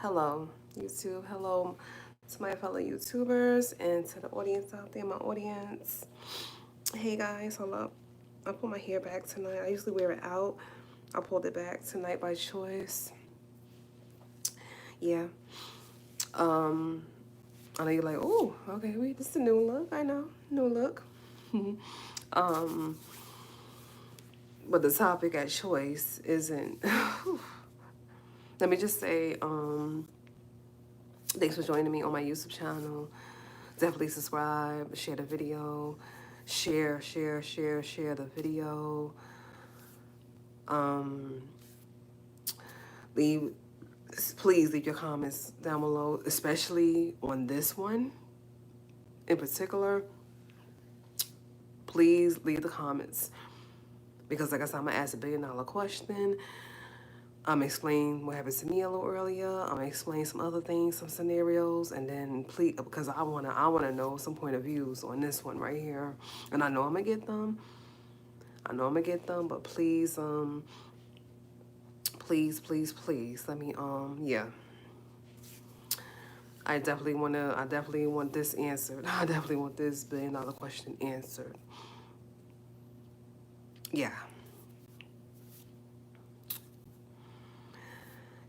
Hello, YouTube. Hello to my fellow YouTubers and to the audience out there, my audience. Hey guys, hold up. I pulled my hair back tonight. I usually wear it out. I pulled it back tonight by choice. Yeah. Um, I know you're like, oh, okay, wait, this is a new look. I know, new look. um, but the topic at choice isn't. Let me just say, thanks for joining me on my YouTube channel. Definitely subscribe, share the video, share the video. Leave, please leave your comments down below, especially on this one in particular. Please leave the comments because, like I said, I'm gonna ask $1 billion question. I'm gonna explain what happened to me a little earlier. I'm gonna explain some other things, some scenarios, and then please, because I wanna know some point of views on this one right here, and I know I'm gonna get them. But please, please, let me, yeah. I definitely want this answered. I definitely want this $1 billion question answered. Yeah.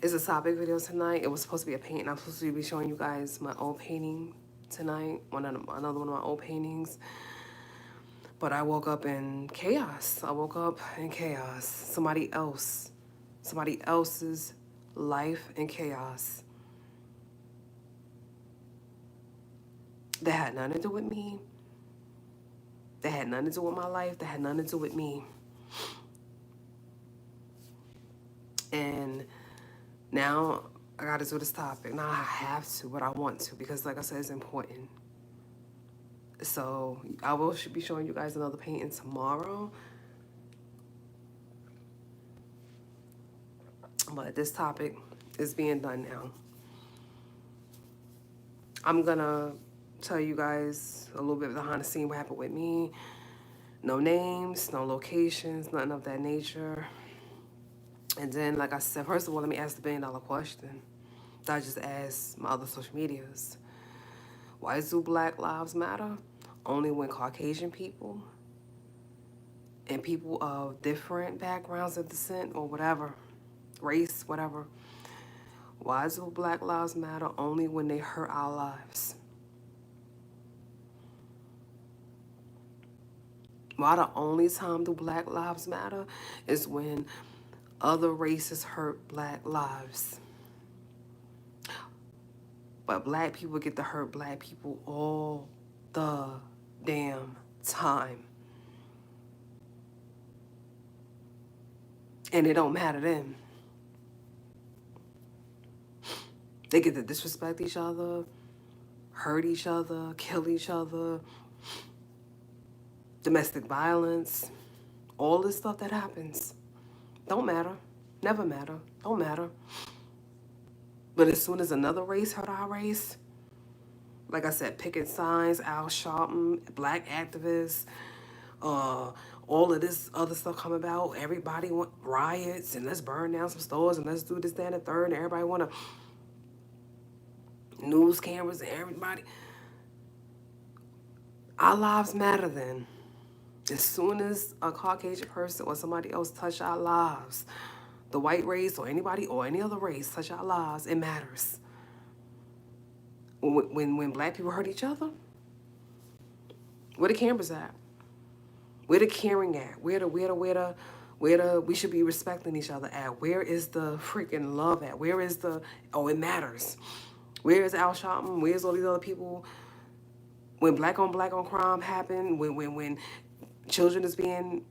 It's a topic video tonight. It was supposed to be a painting. I'm supposed to be showing you guys my old painting tonight. Another one of my old paintings. But I woke up in chaos. Somebody else's life in chaos. That had nothing to do with me. That had nothing to do with my life. That had nothing to do with me. And now I gotta do this topic. Now I have to, but I want to because, like I said, it's important. So I will be showing you guys another painting tomorrow. But this topic is being done now. I'm gonna tell you guys a little bit behind the scene what happened with me. No names, no locations, nothing of that nature. And then, like I said, first of all, let me ask the $1 billion question that I just asked my other social medias. Why do Black Lives Matter only when Caucasian people and people of different backgrounds of descent or whatever, race, whatever, why do Black Lives Matter only when they hurt our lives? Why the only time do Black Lives Matter is when other races hurt Black lives? But Black people get to hurt Black people all the damn time. And it don't matter then. They get to disrespect each other, hurt each other, kill each other, domestic violence, all this stuff that happens. Don't matter. Never matter. Don't matter. But as soon as another race hurt our race, like I said, picket signs, Al Sharpton, black activists, all of this other stuff come about. Everybody want riots and let's burn down some stores and let's do this, that, and the third. And everybody want to news cameras and everybody. Our lives matter then. As soon as a Caucasian person or somebody else touch our lives, the white race or anybody or any other race touch our lives, it matters. When Black people hurt each other, where the cameras at? Where the caring at? Where we should be respecting each other at? Where is the freaking love at? Where is the, oh, it matters. Where is Al Sharpton? Where's all these other people? When black on crime happen, when children is being,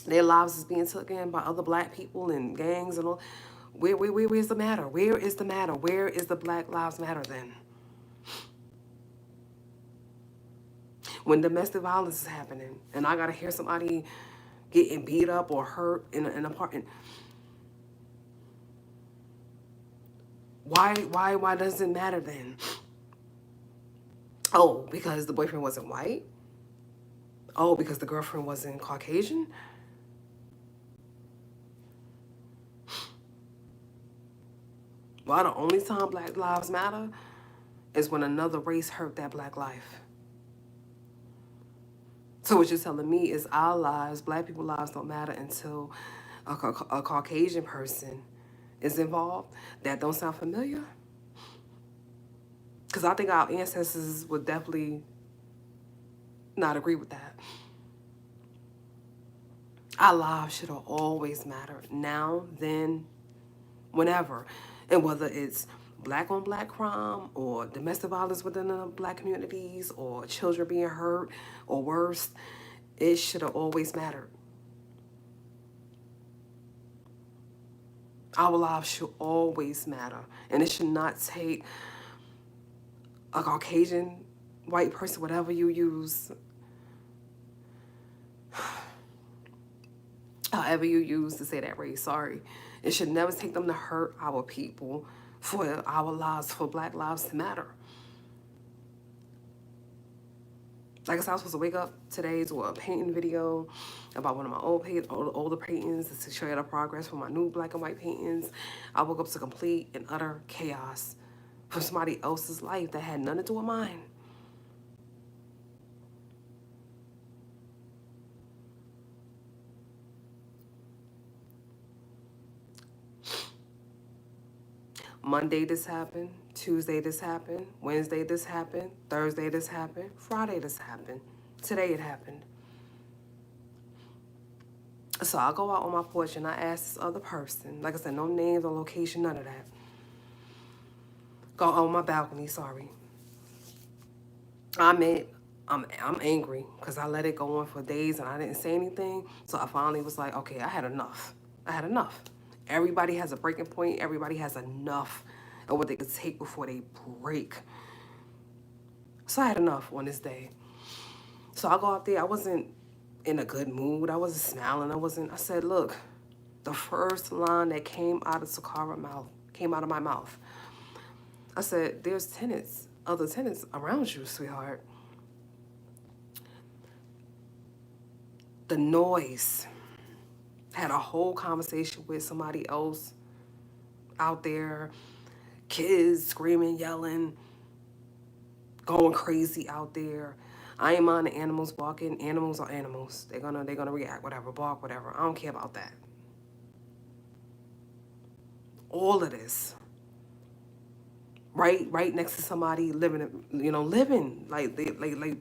their lives is being taken by other Black people and gangs and all, where's the matter? Where is the matter? Where is the Black Lives Matter then? When domestic violence is happening and I gotta hear somebody getting beat up or hurt in an apartment, why does it matter then? Oh, because the boyfriend wasn't white? Oh, because the girlfriend wasn't Caucasian? Well, the only time Black lives matter is when another race hurt that Black life. So what you're telling me is our lives, Black people's lives, don't matter until a Caucasian person is involved? That don't sound familiar? Because I think our ancestors would definitely not agree with that. Our lives should have always mattered. Now, then, whenever. And whether it's Black on Black crime or domestic violence within the Black communities or children being hurt or worse, it should have always mattered. Our lives should always matter. And it should not take a Caucasian, white person, whatever you use, however you use to say that race, sorry. It should never take them to hurt our people for our lives, for Black lives to matter. Like I said, I was supposed to wake up today to a painting video about one of my older paintings to show you the progress for my new Black and white paintings. I woke up to complete and utter chaos from somebody else's life that had nothing to do with mine. Monday this happened, Tuesday this happened, Wednesday this happened, Thursday this happened, Friday this happened. Today it happened. So I go out on my porch and I ask this other person, like I said, no names or location, none of that. Go on my balcony, sorry. I'm angry because I let it go on for days and I didn't say anything. So I finally was like, okay, I had enough. I had enough. Everybody has a breaking point. Everybody has enough of what they could take before they break. So I had enough on this day. So I go out there. I wasn't in a good mood. I wasn't smiling. I said, look, the first line that came out of Toccara mouth, came out of my mouth. I said, there's tenants, other tenants around you, sweetheart. The noise. Had a whole conversation with somebody else out there, kids screaming, yelling, going crazy out there. I ain't mind the animals barking. Animals are animals. They're gonna react, whatever, bark, whatever. I don't care about that. All of this. Right next to somebody living like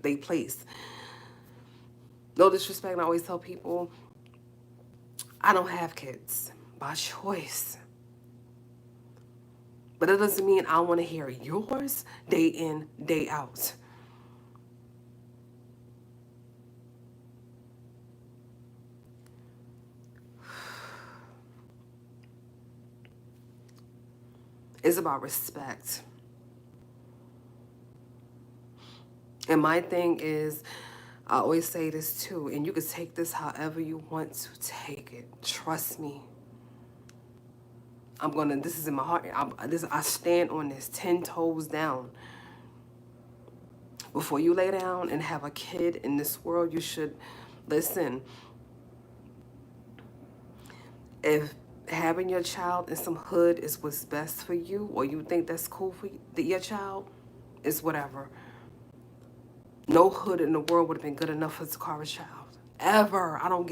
they place. No disrespect, I always tell people, I don't have kids by choice. But that doesn't mean I want to hear yours day in, day out. It's about respect. And my thing is, I always say this too, and you can take this however you want to take it. Trust me. This is in my heart. I stand on this 10 toes down. Before you lay down and have a kid in this world, you should listen. If having your child in some hood is what's best for you, or you think that's cool for your child, it's whatever. No hood in the world would have been good enough for Tocara's child. Ever. I don't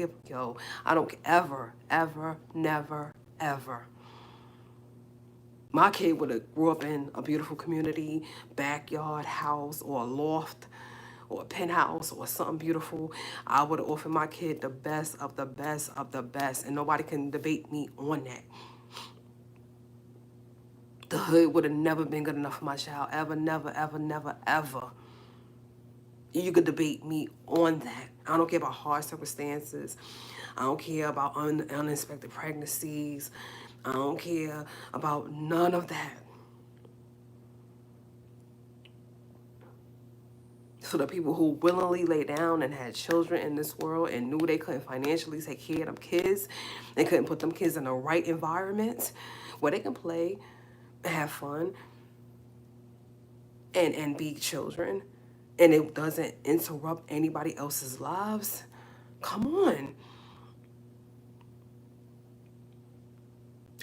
ever, never, ever. My kid would have grew up in a beautiful community, backyard, house, or a loft, or a penthouse, or something beautiful. I would have offered my kid the best of the best of the best, and nobody can debate me on that. The hood would have never been good enough for my child, ever, never, ever, never, ever. You could debate me on that. I don't care about hard circumstances. I don't care about unexpected pregnancies. I don't care about none of that. So the people who willingly lay down and had children in this world and knew they couldn't financially take care of them kids, they couldn't put them kids in the right environment where they can play, have fun, and be children, and it doesn't interrupt anybody else's lives. Come on.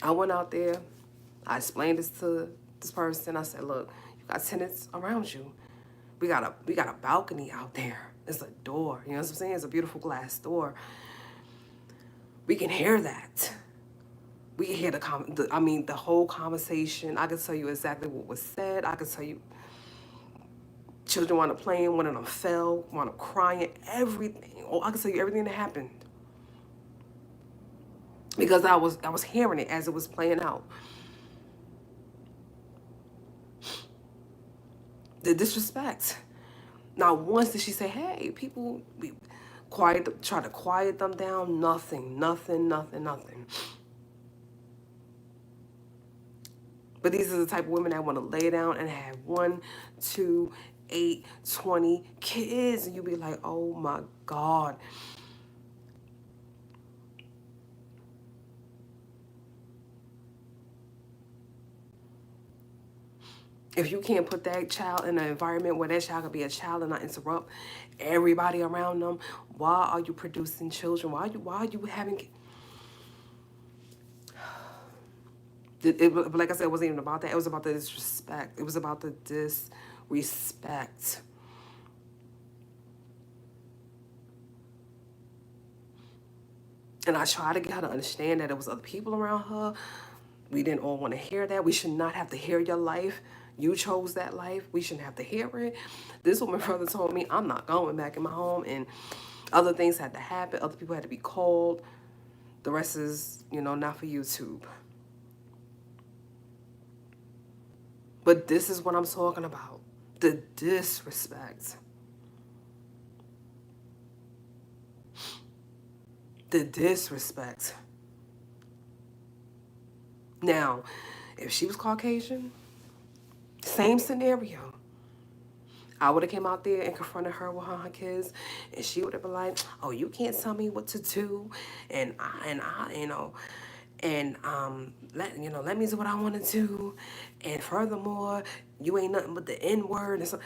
I went out there I explained this to this person. I said, look, you got tenants around you. We got a balcony out there. It's a door. You know what I'm saying? It's a beautiful glass door. We can hear that. We can hear the whole conversation. I can tell you exactly what was said. I can tell you children wound up playing, one of them fell, wound up crying, everything. Oh, I can tell you everything that happened. Because I was hearing it as it was playing out. The disrespect. Not once did she say, hey, people, try to quiet them down. Nothing. But these are the type of women that want to lay down and have 1, 2, 8, 20 kids. And you be like, oh my God. If you can't put that child in an environment where that child can be a child and not interrupt everybody around them, why are you producing children? Why are you having... Like I said, it wasn't even about that. It was about the disrespect. It was about the disrespect. And I tried to get her to understand that there was other people around her. We didn't all want to hear that. We should not have to hear your life. You chose that life. We shouldn't have to hear it. This woman further told me, I'm not going back in my home. And other things had to happen. Other people had to be called. The rest is, not for YouTube. But this is what I'm talking about. The disrespect. The disrespect. Now, if she was Caucasian, same scenario. I would have came out there and confronted her with her kids, and she would have been like, "Oh, you can't tell me what to do," and let me do what I want to do, and furthermore, you ain't nothing but the N word and so.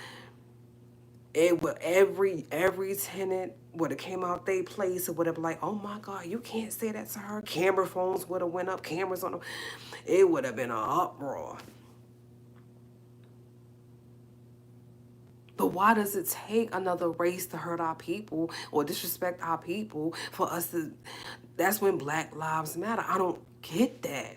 It would every tenant would have came out they place. It would have been like, oh my God, you can't say that to her. Camera phones would have went up, cameras on them. It would have been an uproar. But why does it take another race to hurt our people or disrespect our people for us to... That's when Black Lives Matter. I don't get that.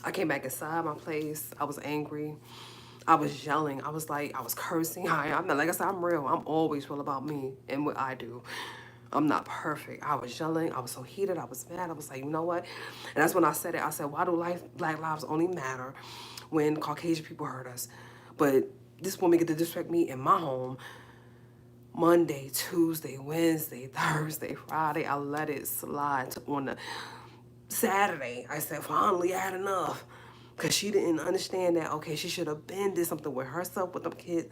I came back inside my place. I was angry. I was yelling. I was cursing. Like I said, I'm real. I'm always real about me and what I do. I'm not perfect. I was yelling. I was so heated. I was mad. I was like, you know what? And that's when I said it. I said, why do Black lives only matter when Caucasian people hurt us? But this woman get to disrespect me in my home Monday, Tuesday, Wednesday, Thursday, Friday. I let it slide on the Saturday. I said, finally, I had enough. Because she didn't understand that, okay, she should have been did something with herself, with them kids.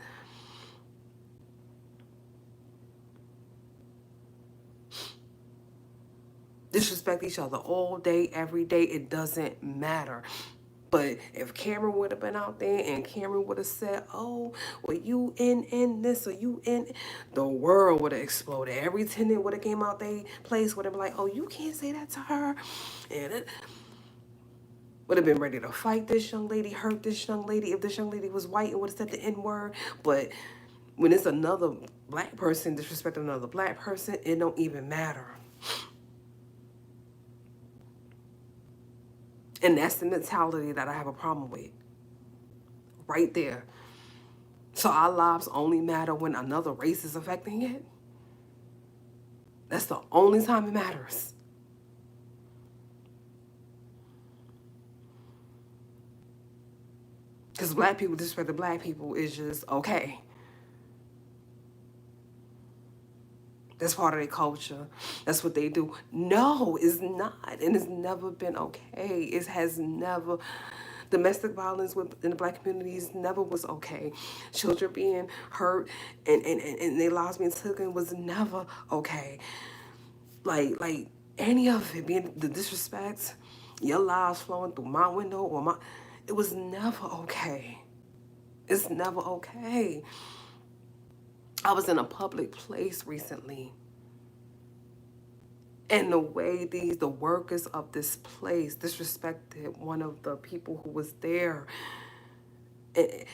Disrespect each other all day, every day. It doesn't matter. But if Cameron would have been out there and Cameron would have said, oh, well, you in this or you in... The world would have exploded. Every tenant would have came out their place, would have been like, oh, you can't say that to her. And it would have been ready to fight this young lady, hurt this young lady. If this young lady was white, it would have said the N-word. But when it's another Black person disrespecting another Black person, it don't even matter. And that's the mentality that I have a problem with. Right there. So our lives only matter when another race is affecting it? That's the only time it matters. Because Black people disrespect the Black people is just okay. That's part of their culture. That's what they do. No, it's not. And it's never been okay. It has never... Domestic violence within the Black communities never was okay. Children being hurt and their lives being taken was never okay. Like any of it, being the disrespect, your lives flowing through my window or my... It was never okay. It's never okay. I was in a public place recently, and the way the workers of this place disrespected one of the people who was there. And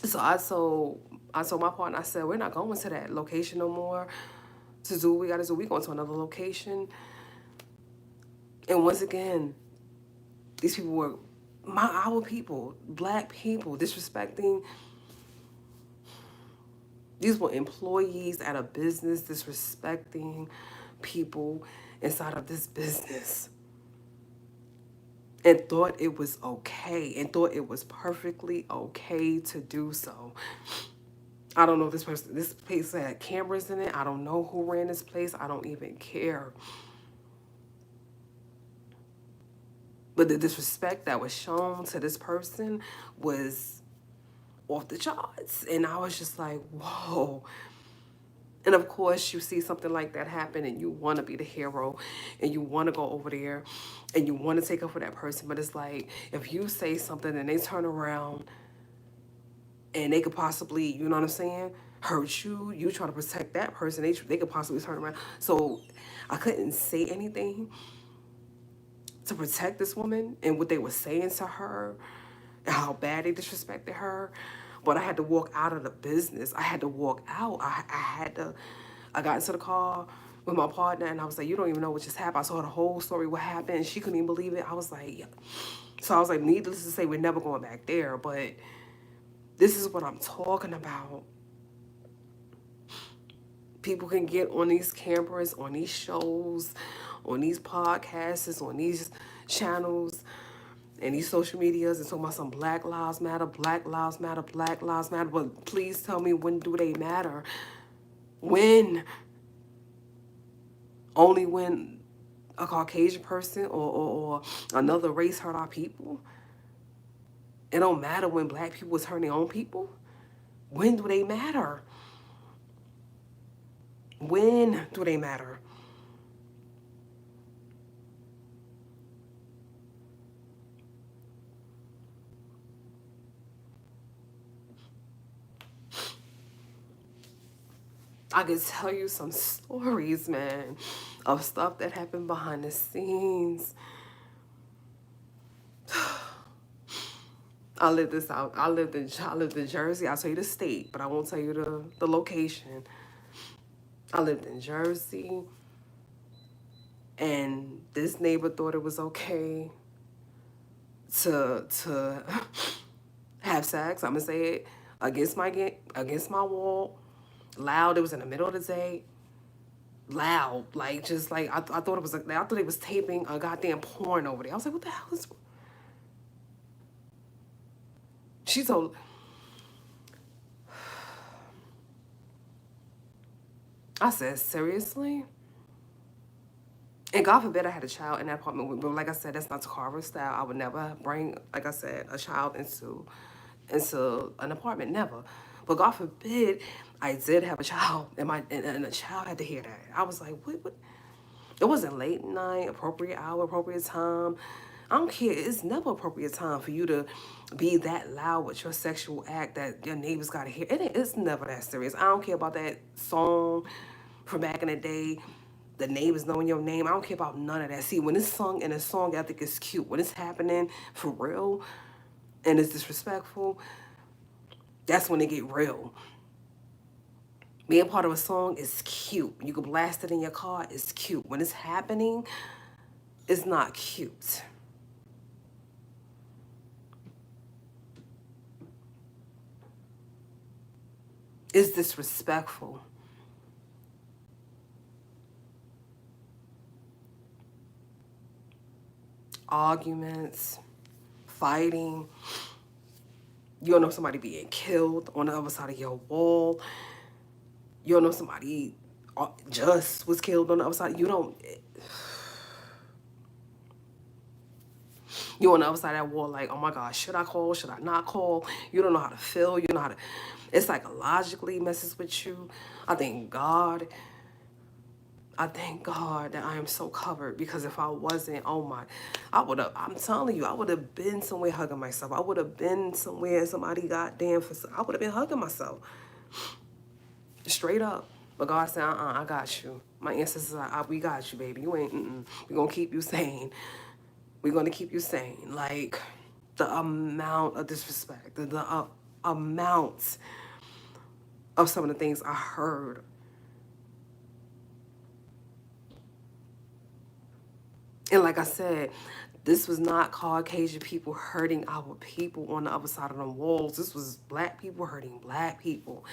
so I told my partner, I said, we're not going to that location no more to do what we gotta do. We going to another location. And once again, these people were our people, black people, disrespecting. These were employees at a business disrespecting people inside of this business, and thought it was okay, and thought it was perfectly okay to do so. I don't know if this place had cameras in it. I don't know who ran this place. I don't even care. But the disrespect that was shown to this person was off the charts. And I was just like, whoa. And of course, you see something like that happen and you want to be the hero and you want to go over there and you want to take up for that person. But it's like, if you say something and they turn around and they could possibly, you know what I'm saying, hurt you, you try to protect that person, they could possibly turn around. So I couldn't say anything to protect this woman and what they were saying to her and how bad they disrespected her. But I had to walk out of the business. I had to walk out. I got into the car with my partner and I was like, you don't even know what just happened. I saw the whole story, what happened. And she couldn't even believe it. I was like, yeah. So I was like, needless to say, we're never going back there. But this is what I'm talking about. People can get on these cameras, on these shows, on these podcasts, on these channels, and these social medias, and talking about some Black Lives Matter, Black Lives Matter, Black Lives Matter. But please tell me, when do they matter? When? Only when a Caucasian person or another race hurt our people? It don't matter when black people was hurting their own people? When do they matter? When do they matter? I could tell you some stories, man, of stuff that happened behind the scenes. I lived this out. I lived in Jersey. I'll tell you the state, but I won't tell you the location. I lived in Jersey, and this neighbor thought it was okay to have sex. I'm gonna say it against my wall, loud. It was in the middle of the day, loud, like just like I thought it was. I thought they was taping a goddamn porn over there. I was like, what the hell is? She told. I said, seriously? And God forbid I had a child in that apartment. But like I said, that's not Toccara style. I would never bring, like I said, a child into an apartment. Never. But God forbid I did have a child, and a child had to hear that. I was like, what? It wasn't late night, appropriate hour, appropriate time. I don't care. It's never appropriate time for you to be that loud with your sexual act that your neighbors got to hear. It's never that serious. I don't care about that song from back in the day, the neighbors knowing your name. I don't care about none of that. See, when it's sung in a song, I think it's cute. When it's happening for real and it's disrespectful, that's when it get real. Being part of a song is cute. You can blast it in your car, it's cute. When it's happening, it's not cute. It's disrespectful. Arguments, fighting. You don't know somebody being killed on the other side of your wall. You don't know somebody just was killed on the other side. You on the other side of that wall like, oh my gosh, should I call? Should I not call? You don't know how to feel. You know how to... It psychologically messes with you. I thank God I thank God that I am so covered, because if I wasn't, oh my, I would have, I'm telling you, I would have been somewhere hugging myself. I would have been somewhere somebody goddamn, I would have been hugging myself. Straight up. But God said, I got you. My ancestors, we got you, baby. You ain't, we're going to keep you sane. We're going to keep you sane. Like, the amount of disrespect, the amount of some of the things I heard. And like I said, this was not Caucasian people hurting our people on the other side of the walls. This was black people hurting black people.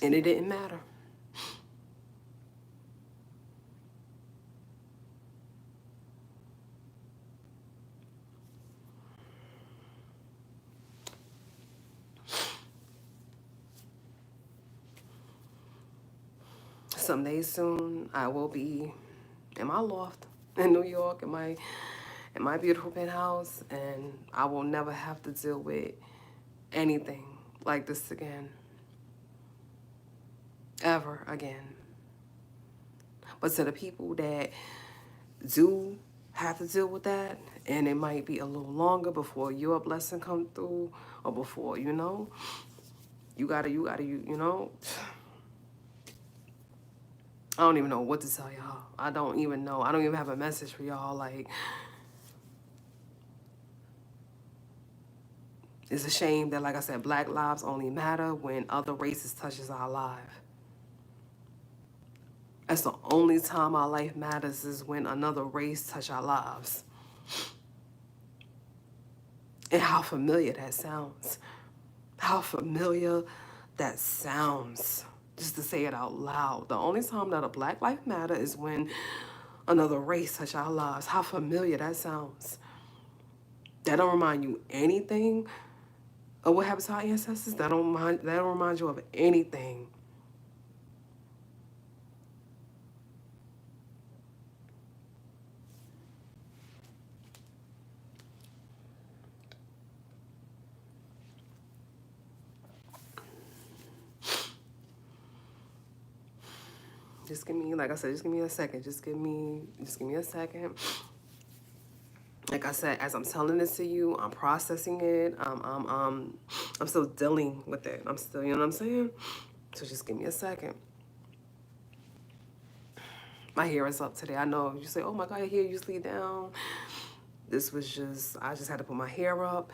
And it didn't matter. Someday soon, I will be in my loft in New York, in my beautiful penthouse, and I will never have to deal with anything like this again. Ever again. But to the people that do have to deal with that, and it might be a little longer before your blessing come through, or before, you know, you know, I don't even know what to tell y'all. I don't even know. I don't even have a message for y'all. Like, it's a shame that, like I said, black lives only matter when other races touches our life. That's the only time our life matters, is when another race touch our lives. And how familiar that sounds. How familiar that sounds. Just to say it out loud. The only time that a black life matter is when another race touch our lives. How familiar that sounds. That don't remind you anything of what happened to our ancestors. That don't remind you of anything. Just give me, like I said, just give me a second. Just give me a second. Like I said, as I'm telling this to you, I'm processing it. I'm still dealing with it. I'm still, you know what I'm saying? So just give me a second. My hair is up today. I know you say, oh my God, your hair usually down. This was just, I just had to put my hair up.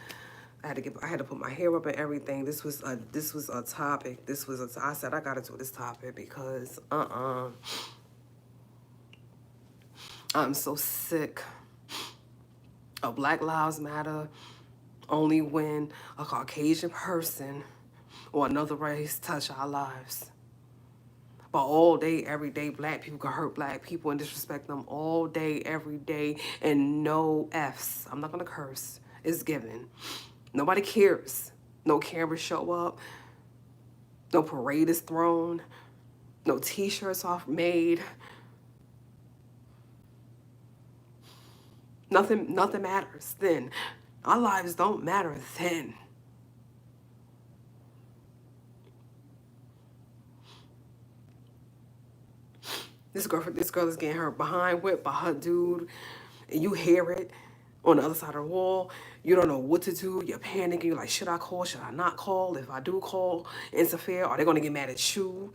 I had to put my hair up and everything. This was a topic. I said I gotta do this topic because I'm so sick of Black Lives Matter only when a Caucasian person or another race touch our lives. But all day, every day, black people can hurt black people and disrespect them all day, every day, and no Fs. I'm not gonna curse. It's given. Nobody cares. No cameras show up. No parade is thrown. No t-shirts are made. Nothing matters then. Our lives don't matter then. This girl is getting her behind whipped by her dude, and you hear it on the other side of the wall. You don't know what to do. You're panicking. You're like, should I call? Should I not call? If I do call, interfere, are they going to get mad at you?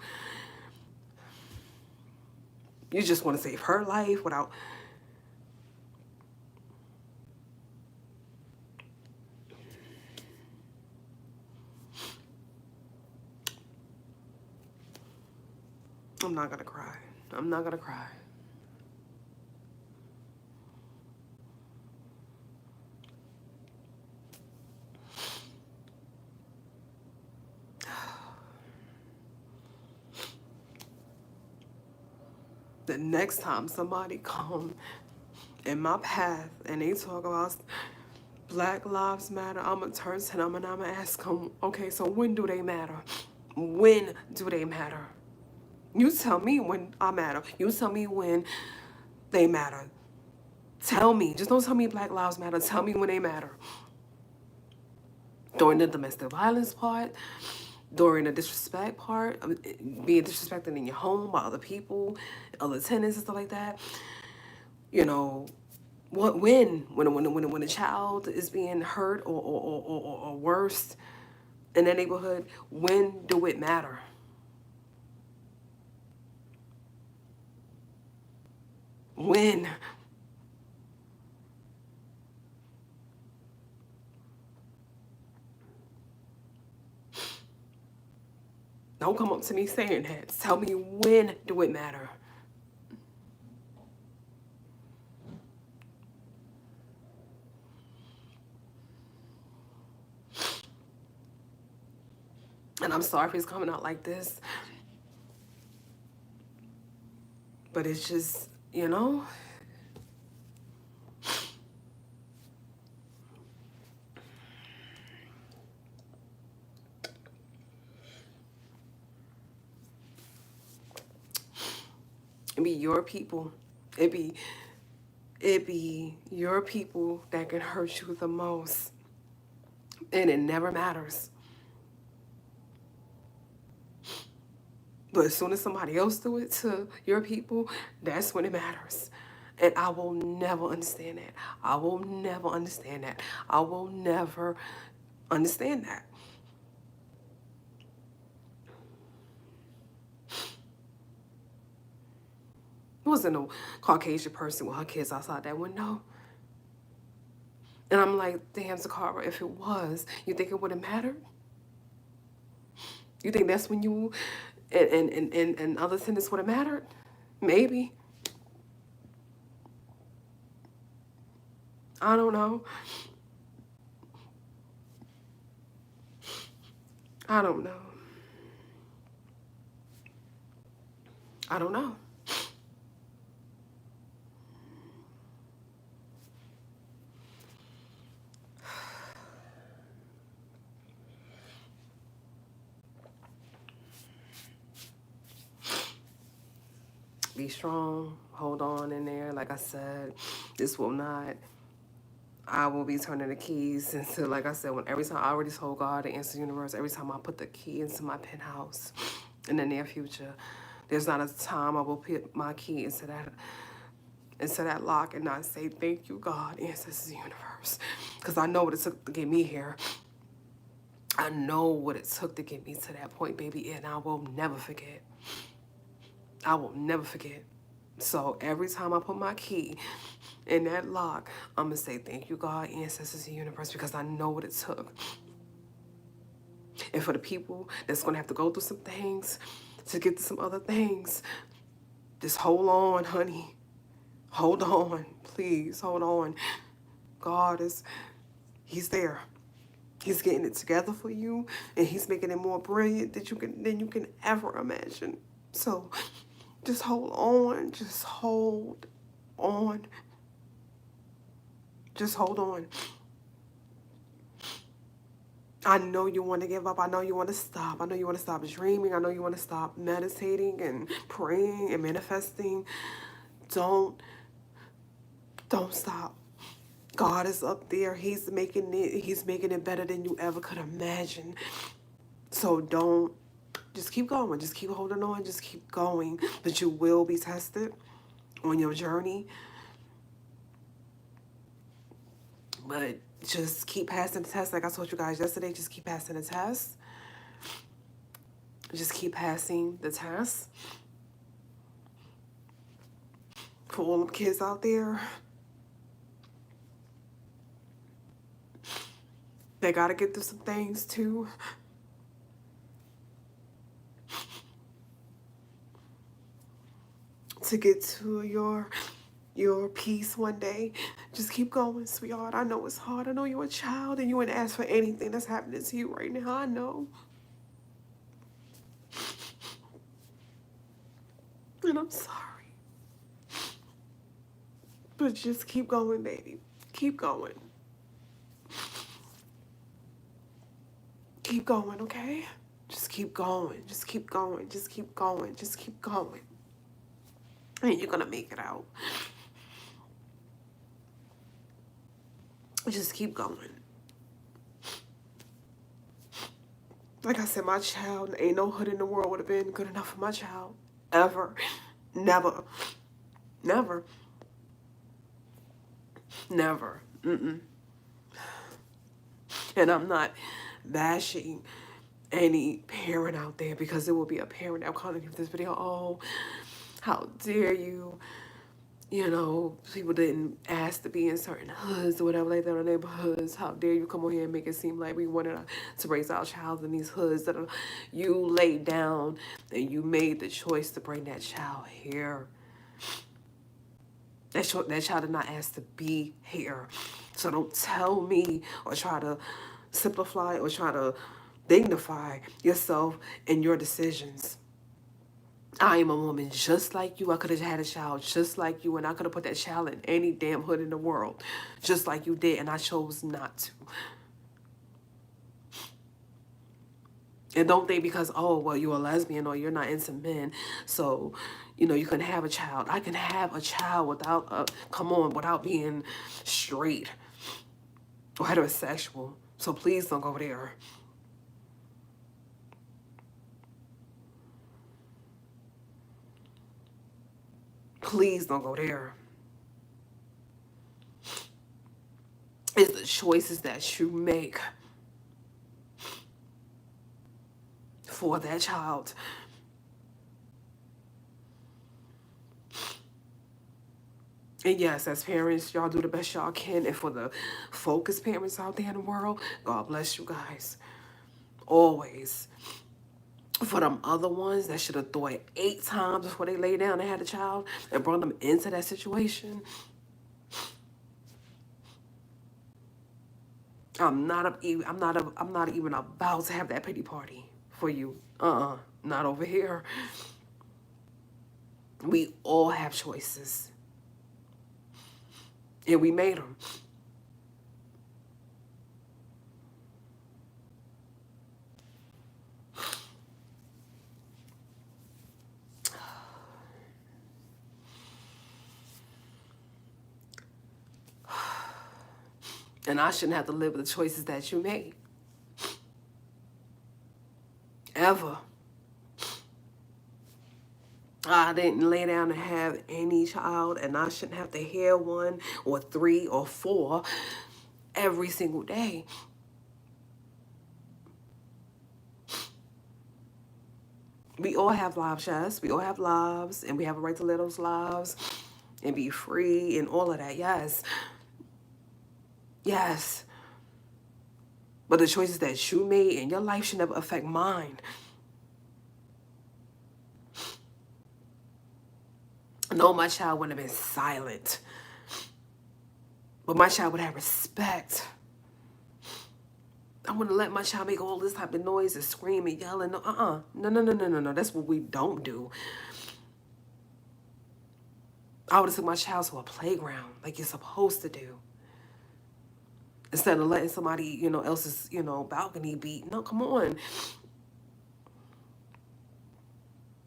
You just want to save her life without... I'm not going to cry. I'm not going to cry. The next time somebody come in my path and they talk about Black Lives Matter, I'm going to turn to them and I'm going to ask them, okay, so when do they matter? When do they matter? You tell me when I matter. You tell me when they matter. Tell me. Just don't tell me Black Lives Matter. Tell me when they matter. during the domestic violence part, during the disrespect part, being disrespected in your home by other people, other tenants and stuff like that. You know, when a child is being hurt or worse in their neighborhood, when do it matter? When? Don't come up to me saying that. Tell me, when do it matter? And I'm sorry if it's coming out like this, but it's just, you know, it be your people. It be your people that can hurt you the most. And it never matters. But as soon as somebody else do it to your people, that's when it matters. And I will never understand that. I will never understand that. I will never understand that. It wasn't a Caucasian person with her kids outside that window. And I'm like, damn, Toccara, if it was, you think it would have mattered? You think that's when you and other tenants would have mattered? Maybe. I don't know. I don't know. I don't know. Be strong. Hold on in there. Like I said, this will not. I will be turning the keys into, like I said, when every time I already told God to answer the universe, every time I put the key into my penthouse in the near future, there's not a time I will put my key into that lock and not say, thank you, God, ancestors, the universe. Because I know what it took to get me here. I know what it took to get me to that point, baby, and I will never forget. I will never forget. So every time I put my key in that lock, I'm going to say, thank you, God, ancestors, the universe, because I know what it took. And for the people that's going to have to go through some things to get to some other things, just hold on, honey. Hold on. Please, hold on. God he's there. He's getting it together for you, and he's making it more brilliant than you can ever imagine. So just hold on. Just hold on. Just hold on. I know you want to give up. I know you want to stop. I know you want to stop dreaming. I know you want to stop meditating and praying and manifesting. Don't stop. God is up there. He's making it better than you ever could imagine. So just keep going. Just keep holding on. Just keep going. But you will be tested on your journey. But just keep passing the test. Like I told you guys yesterday, just keep passing the test. Just keep passing the test. For all them kids out there, they got to get through some things too. To get to your peace one day. Just keep going, sweetheart. I know it's hard. I know you're a child and you wouldn't ask for anything that's happening to you right now. I know. And I'm sorry. But just keep going, baby. Keep going. Keep going, okay? Just keep going. Just keep going. Just keep going. Just keep going. And you're going to make it out. Just keep going. Like I said, my child, ain't no hood in the world would have been good enough for my child. Ever. Never. Never. Never. Mm-mm. And I'm not bashing any parent out there, because there will be a parent that will comment in this video, oh, how dare you, you know, people didn't ask to be in certain hoods or whatever like that, or neighborhoods. How dare you come over here and make it seem like we wanted to raise our child in these hoods that are, you laid down and you made the choice to bring that child here. That child did not ask to be here. So don't tell me or try to simplify or try to dignify yourself and your decisions. I am a woman just like you. I could have had a child just like you, and I could have put that child in any damn hood in the world just like you did, and I chose not to. And don't think because, oh, well, you're a lesbian or you're not into men, so, you know, you can have a child. I can have a child without, without being straight or heterosexual. So please don't go there. Please don't go there. It's the choices that you make for that child. And yes, as parents, y'all do the best y'all can. And for the focused parents out there in the world, God bless you guys. Always. For them other ones that should have thought 8 times before they lay down and had a child and brought them into that situation, I'm not even about to have that pity party for you. Not over here. We all have choices, and we made them. And I shouldn't have to live with the choices that you made. Ever. I didn't lay down and have any child, and I shouldn't have to hear 1 or 3 or 4 every single day. We all have lives, yes. We all have lives, and we have a right to live those lives and be free and all of that, yes. Yes. But the choices that you made in your life should never affect mine. No, my child wouldn't have been silent. But my child would have respect. I wouldn't let my child make all this type of noise and scream and yell and no. That's what we don't do. I would have took my child to a playground like you're supposed to do. Instead of letting somebody, you know, else's, you know, balcony beat. No, come on.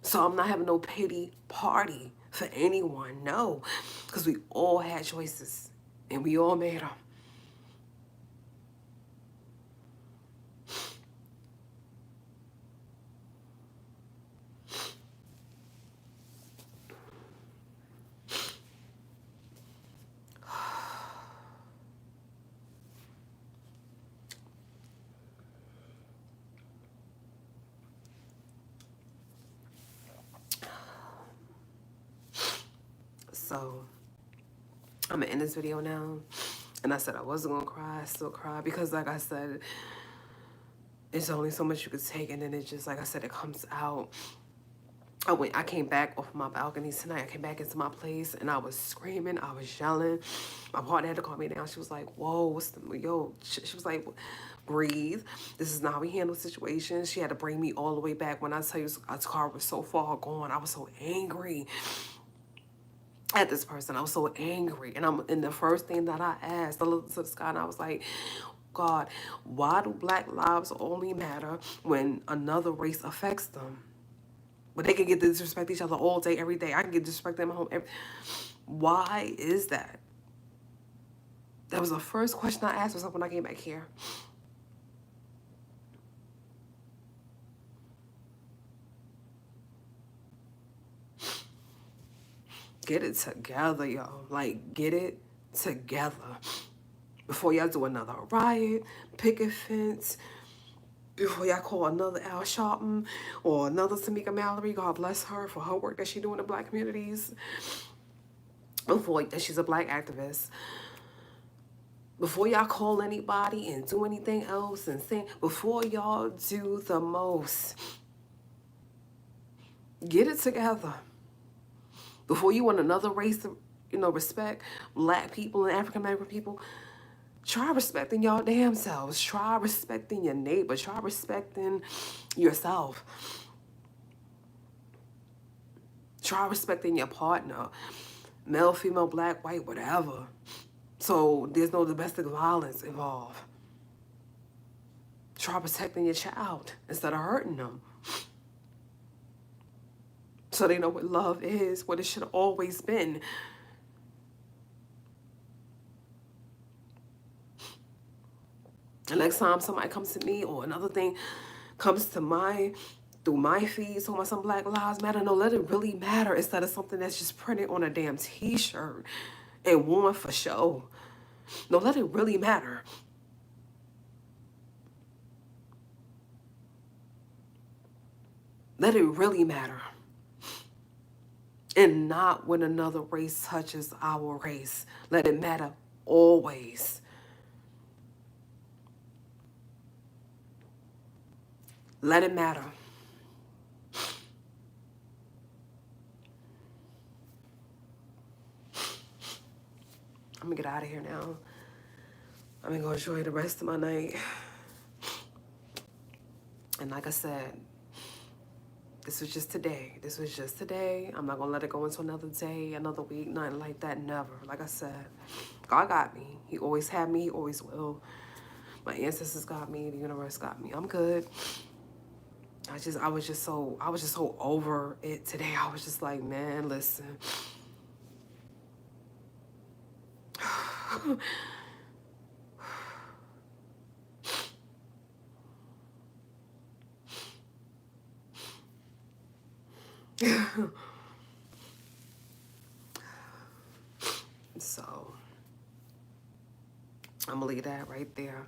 So I'm not having no pity party for anyone, no. Because we all had choices and we all made them. So I'm gonna end this video now. And I said I wasn't gonna cry, I still cry, because like I said, it's only so much you could take, and then it just, like I said, it comes out. I came back off my balcony tonight. I came back into my place and I was screaming, I was yelling. My partner had to calm me down. She was like, whoa, what's the, yo, she was like, breathe. This is not how we handle situations. She had to bring me all the way back. When I tell you, our car was so far gone, I was so angry at this person. I was so angry. And the first thing that I asked, I looked to the sky and I was like, God, why do Black lives only matter when another race affects them? But they can get to disrespect each other all day, every day. I can get disrespect them at home. Why is that? That was the first question I asked myself when I came back here. Get it together, y'all. Like, get it together. Before y'all do another riot, picket fence, before y'all call another Al Sharpton or another Tamika Mallory, God bless her for her work that she do in the black communities. Before that she's a black activist. Before y'all call anybody and do anything else and say, before y'all do the most, get it together. Before you want another race to, respect black people and African American people, try respecting y'all damn selves. Try respecting your neighbor. Try respecting yourself. Try respecting your partner. Male, female, black, white, whatever. So there's no domestic violence involved. Try protecting your child instead of hurting them. So they know what love is, what it should have always been. And next time somebody comes to me or another thing comes to through my feed, talking about some Black Lives Matter, no, let it really matter instead of something that's just printed on a damn t-shirt and worn for show. No, let it really matter. Let it really matter. And not when another race touches our race. Let it matter always. Let it matter. I'm gonna get out of here now. I'm gonna go enjoy the rest of my night. And like I said, this was just today. This was just today. I'm not gonna let it go into another day, another week, nothing like that, never. Like I said, God got me. He always had me, he always will. My ancestors got me, the universe got me. I'm good. I was just so over it today. I was just like, man, listen. So I'm gonna leave that right there.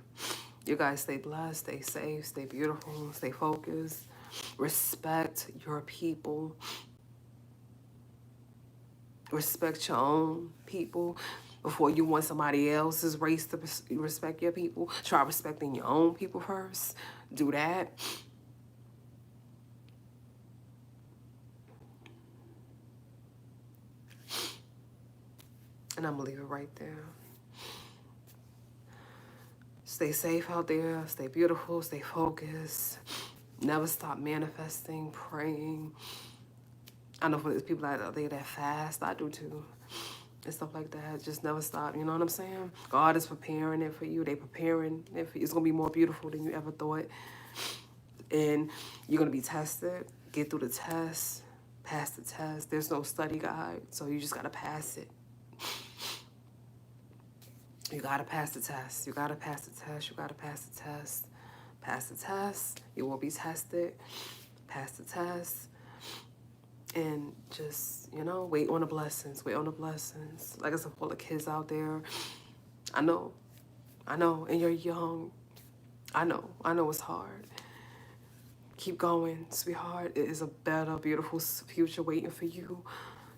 You guys stay blessed, stay safe, stay beautiful, stay focused. Respect your people. Respect your own people. Before you want somebody else's race to respect your people, try respecting your own people first. Do that. And I'm gonna leave it right there. Stay safe out there. Stay beautiful. Stay focused. Never stop manifesting, praying. I know for these people out there that fast, I do too. And stuff like that. Just never stop. You know what I'm saying? God is preparing it for you. They preparing it for you. It's going to be more beautiful than you ever thought. And you're going to be tested. Get through the test. Pass the test. There's no study guide. So you just got to pass it. You got to pass the test. You got to pass the test. You got to pass the test. Pass the test. You will be tested. Pass the test. And just, wait on the blessings. Wait on the blessings. Like I said, for all the kids out there, I know, and you're young. I know it's hard. Keep going, sweetheart. It is a better, beautiful future waiting for you.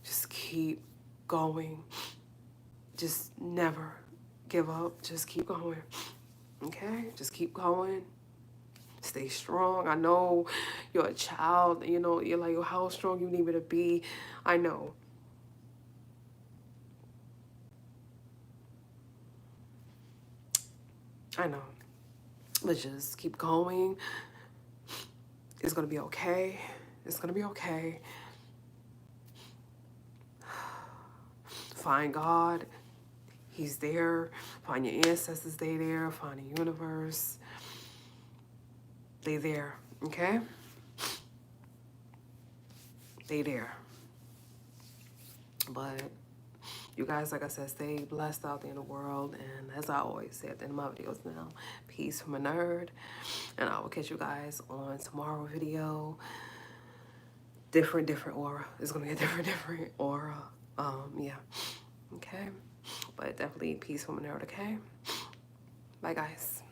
Just keep going. Just never give up. Just keep going. Okay? Just keep going. Stay strong. I know you're a child. You're like, how strong you need me to be. I know. But just keep going. It's going to be okay. It's going to be okay. Find God. He's there. Find your ancestors. They there. Find the universe. They there. Okay? They there. But you guys, like I said, stay blessed out there in the world. And as I always say at the end of my videos now, peace from a nerd. And I will catch you guys on tomorrow's video. Different aura. It's going to be a different aura. Yeah. Okay. But definitely peace, woman, nerd. Okay. Bye, guys.